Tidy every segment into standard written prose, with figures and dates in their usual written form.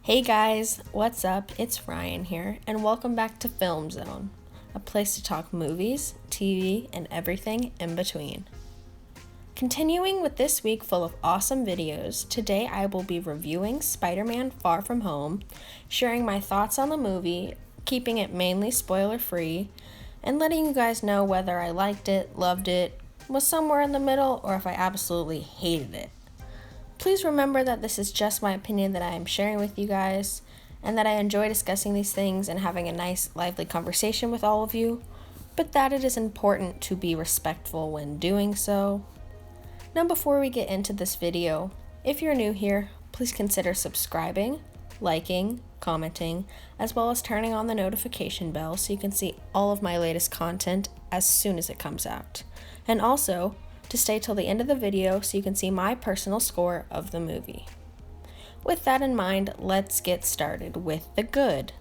Hey guys, what's up? It's Ryan here, and welcome back to Film Zone, a place to talk movies, TV, and everything in between. Continuing with this week full of awesome videos, today I will be reviewing Spider-Man Far From Home, sharing my thoughts on the movie, keeping it mainly spoiler-free, and letting you guys know whether I liked it, loved it, was somewhere in the middle, or if I absolutely hated it. Please remember that this is just my opinion that I am sharing with you guys, and that I enjoy discussing these things and having a nice, lively conversation with all of you, but that it is important to be respectful when doing so. Now, before we get into this video, if you're new here, please consider subscribing, liking, commenting, as well as turning on the notification bell so you can see all of my latest content as soon as it comes out. And also, to stay till the end of the video so you can see my personal score of the movie. With that in mind, let's get started with the good.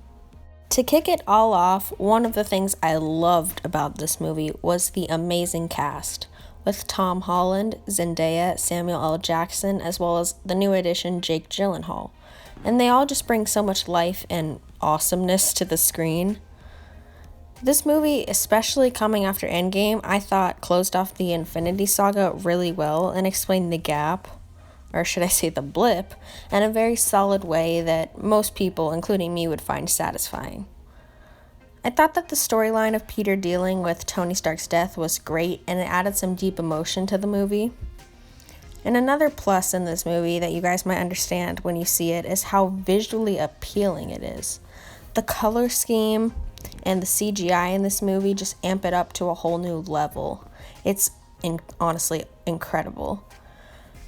To kick it all off, one of the things I loved about this movie was the amazing cast, with Tom Holland, Zendaya, Samuel L. Jackson, as well as the new addition Jake Gyllenhaal. And they all just bring so much life and awesomeness to the screen. This movie, especially coming after Endgame, I thought closed off the Infinity Saga really well and explained the gap, or should I say the blip, in a very solid way that most people, including me, would find satisfying. I thought that the storyline of Peter dealing with Tony Stark's death was great, and it added some deep emotion to the movie. And another plus in this movie that you guys might understand when you see it is how visually appealing it is. The color scheme and the CGI in this movie just amp it up to a whole new level. It's honestly incredible.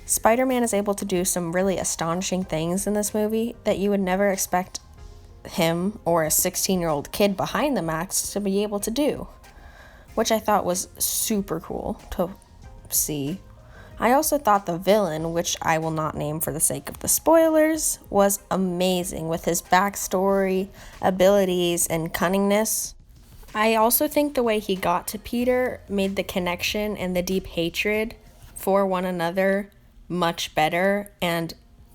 Spider-Man is able to do some really astonishing things in this movie that you would never expect him or a 16-year-old kid behind the mask to be able to do, which I thought was super cool to see. I also thought the villain, which I will not name for the sake of the spoilers, was amazing with his backstory, abilities, and cunningness. I also think the way he got to Peter made the connection and the deep hatred for one another much better, and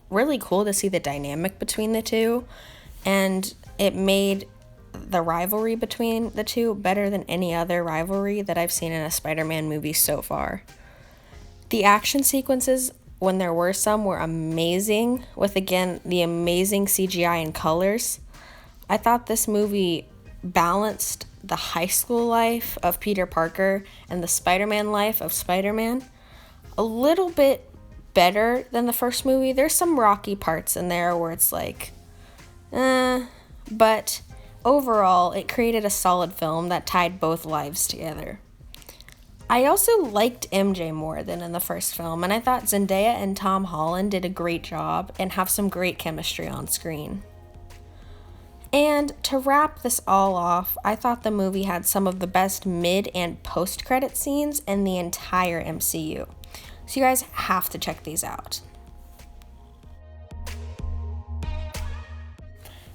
really cool to see the dynamic between the two, and it made the rivalry between the two better than any other rivalry that I've seen in a Spider-Man movie so far. The action sequences, when there were some, were amazing, with again the amazing CGI and colors. I thought this movie balanced the high school life of Peter Parker and the Spider-Man life of Spider-Man a little bit better than the first movie. There's some rocky parts in there where it's like, but overall it created a solid film that tied both lives together. I also liked MJ more than in the first film, and I thought Zendaya and Tom Holland did a great job and have some great chemistry on screen. And to wrap this all off, I thought the movie had some of the best mid and post-credit scenes in the entire MCU. So you guys have to check these out.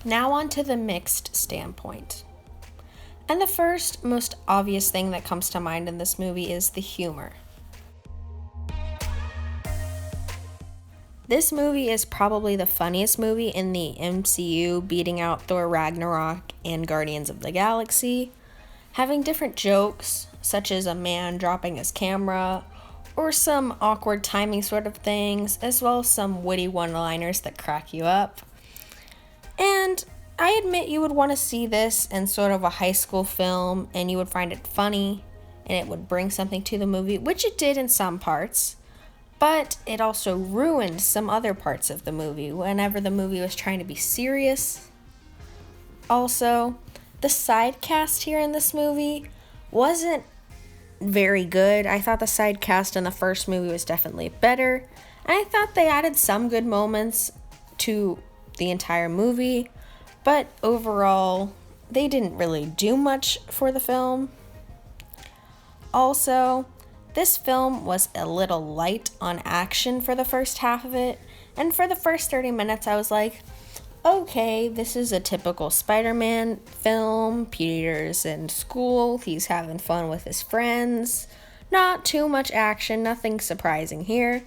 Now on to the mixed standpoint. And the first, most obvious thing that comes to mind in this movie is the humor. This movie is probably the funniest movie in the MCU, beating out Thor Ragnarok and Guardians of the Galaxy, having different jokes, such as a man dropping his camera, or some awkward timing sort of things, as well as some witty one-liners that crack you up. And I admit you would want to see this in sort of a high school film, and you would find it funny, and it would bring something to the movie, which it did in some parts, but it also ruined some other parts of the movie whenever the movie was trying to be serious. Also, the side cast here in this movie wasn't very good. I thought the side cast in the first movie was definitely better, and I thought they added some good moments to the entire movie, but overall, they didn't really do much for the film. Also, this film was a little light on action for the first half of it, and for the first 30 minutes I was like, okay, this is a typical Spider-Man film. Peter's in school, he's having fun with his friends. Not too much action, nothing surprising here.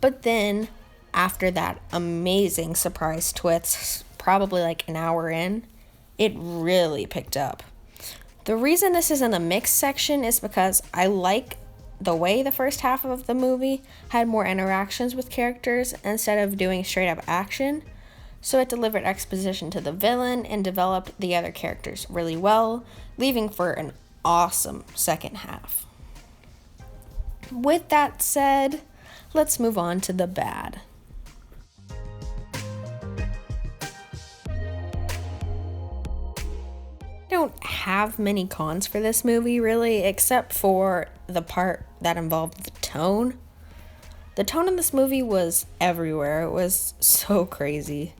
But then, after that amazing surprise twist probably like an hour in, it really picked up. The reason this is in the mixed section is because I like the way the first half of the movie had more interactions with characters instead of doing straight up action. So it delivered exposition to the villain and developed the other characters really well, leaving for an awesome second half. With that said, let's move on to the bad. I don't have many cons for this movie really, except for the part that involved the tone. The tone in this movie was everywhere. It was so crazy.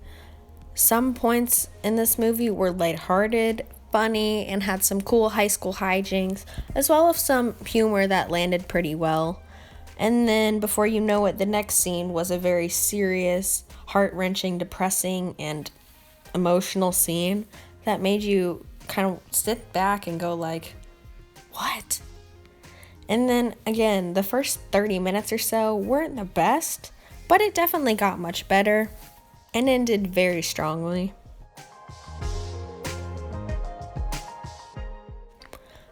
Some points in this movie were lighthearted, funny, and had some cool high school hijinks, as well as some humor that landed pretty well. And then, before you know it, the next scene was a very serious, heart-wrenching, depressing, and emotional scene that made you kind of sit back and go like, what? And then again, the first 30 minutes or so weren't the best, but it definitely got much better and ended very strongly.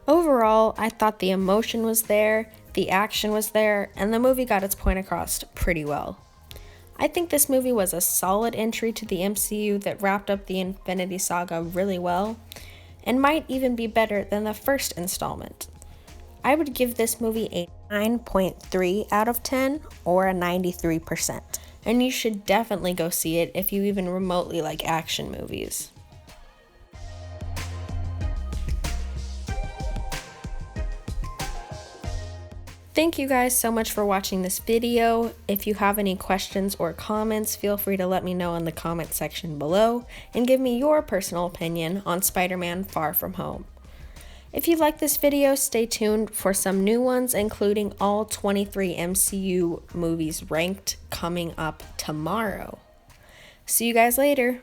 Overall, I thought the emotion was there, the action was there, and the movie got its point across pretty well. I think this movie was a solid entry to the MCU that wrapped up the Infinity Saga really well, and might even be better than the first installment. I would give this movie a 9.3 out of 10 or a 93%, and you should definitely go see it if you even remotely like action movies. Thank you guys so much for watching this video. If you have any questions or comments, feel free to let me know in the comment section below and give me your personal opinion on Spider-Man Far From Home. If you like this video, stay tuned for some new ones, including all 23 MCU movies ranked coming up tomorrow. See you guys later.